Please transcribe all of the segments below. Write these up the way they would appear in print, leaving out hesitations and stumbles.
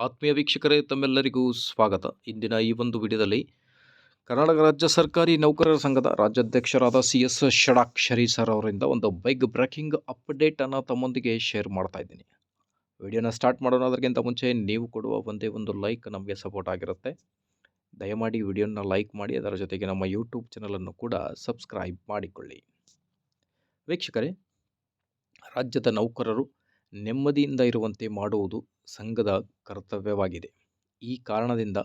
ಆತ್ಮೀಯ ವೀಕ್ಷಕರೇ, ತಮ್ಮೆಲ್ಲರಿಗೂ ಸ್ವಾಗತ. ಇಂದಿನ ಈ ಒಂದು ವಿಡಿಯೋದಲ್ಲಿ ಕರ್ನಾಟಕ ರಾಜ್ಯ ಸರ್ಕಾರಿ ನೌಕರರ ಸಂಘದ ರಾಜ್ಯಾಧ್ಯಕ್ಷರಾದ CS ಷಡಾಕ್ಷರಿ ಸರ್ ಅವರಿಂದ ಒಂದು ಬಿಗ್ ಬ್ರೇಕಿಂಗ್ ಅಪ್ಡೇಟ್ ಅನ್ನು ತಮ್ಮೊಂದಿಗೆ ಶೇರ್ ಮಾಡ್ತಾ ಇದ್ದೀನಿ. ವಿಡಿಯೋನ ಸ್ಟಾರ್ಟ್ ಮಾಡೋಣ. ಅದಕ್ಕಿಂತ ಮುಂಚೆ ನೀವು ಕೊಡುವ ಒಂದೇ ಒಂದು ಲೈಕ್ ನಮಗೆ ಸಪೋರ್ಟ್ ಆಗಿರುತ್ತೆ. ದಯಮಾಡಿ ವಿಡಿಯೋನ ಲೈಕ್ ಮಾಡಿ, ಅದರ ಜೊತೆಗೆ ನಮ್ಮ ಯೂಟ್ಯೂಬ್ ಚಾನಲನ್ನು ಕೂಡ ಸಬ್ಸ್ಕ್ರೈಬ್ ಮಾಡಿಕೊಳ್ಳಿ. ವೀಕ್ಷಕರೇ, ರಾಜ್ಯದ ನೌಕರರು ನೆಮ್ಮದಿಯಿಂದ ಇರುವಂತೆ ಮಾಡುವುದು ಸಂಘದ ಕರ್ತವ್ಯವಾಗಿದೆ. ಈ ಕಾರಣದಿಂದ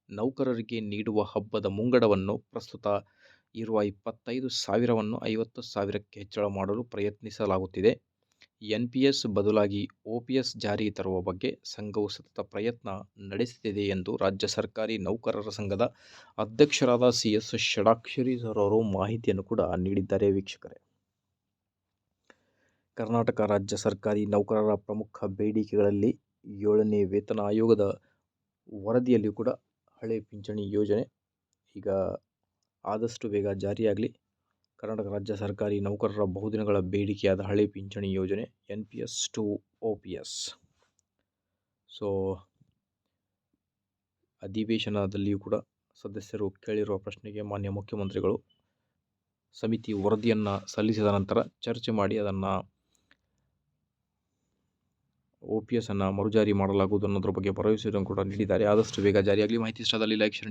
ನೌಕರರಿಗೆ ನೀಡುವ ಹಬ್ಬದ ಮುಂಗಡವನ್ನು ಪ್ರಸ್ತುತ ಇರುವ 25,000ವನ್ನು 50,000ಕ್ಕೆ ಹೆಚ್ಚಳ ಮಾಡಲು ಪ್ರಯತ್ನಿಸಲಾಗುತ್ತಿದೆ. NPS ಬದಲಾಗಿ OPS ಜಾರಿ ತರುವ ಬಗ್ಗೆ ಸಂಘವು ಸತತ ಪ್ರಯತ್ನ ನಡೆಸುತ್ತಿದೆ ಎಂದು ರಾಜ್ಯ ಸರ್ಕಾರಿ ನೌಕರರ ಸಂಘದ ಅಧ್ಯಕ್ಷರಾದ CS ಷಡಾಕ್ಷರಿ ಸರ್ ಅವರು ಮಾಹಿತಿಯನ್ನು ಕೂಡ ನೀಡಿದ್ದಾರೆ. ವೀಕ್ಷಕರೇ, ಕರ್ನಾಟಕ ರಾಜ್ಯ ಸರ್ಕಾರಿ ನೌಕರರ ಪ್ರಮುಖ ಬೇಡಿಕೆಗಳಲ್ಲಿ 7ನೇ ವೇತನ ಆಯೋಗದ ವರದಿಯಲ್ಲಿಯೂ ಕೂಡ ಹಳೆ ಪಿಂಚಣಿ ಯೋಜನೆ ಈಗ ಆದಷ್ಟು ಬೇಗ ಜಾರಿಯಾಗಲಿ. ಕರ್ನಾಟಕ ರಾಜ್ಯ ಸರ್ಕಾರಿ ನೌಕರರ ಬಹುದಿನಗಳ ಬೇಡಿಕೆಯಾದ ಹಳೆ ಪಿಂಚಣಿ ಯೋಜನೆ NPS ಟು OPS. ಸೊ ಅಧಿವೇಶನದಲ್ಲಿಯೂ ಕೂಡ ಸದಸ್ಯರು ಕೇಳಿರುವ ಪ್ರಶ್ನೆಗೆ ಮಾನ್ಯ ಮುಖ್ಯಮಂತ್ರಿಗಳು ಸಮಿತಿ ವರದಿಯನ್ನು ಸಲ್ಲಿಸಿದ ನಂತರ ಚರ್ಚೆ ಮಾಡಿ ಅದನ್ನು OPS ಅನ್ನು ಮರುಜಾರಿ ಮಾಡಲಾಗುವುದು ಅನ್ನೋದ್ರ ಬಗ್ಗೆ ಭರವಸೆಯನ್ನು ಕೂಡ ನೀಡಿದ್ದಾರೆ. ಆದಷ್ಟು ಬೇಗ ಜಾರಿಯಾಗಲಿ. ಮಾಹಿತಿ ಇಷ್ಟದಲ್ಲಿ ಲೈಕ್, ಶೇರ್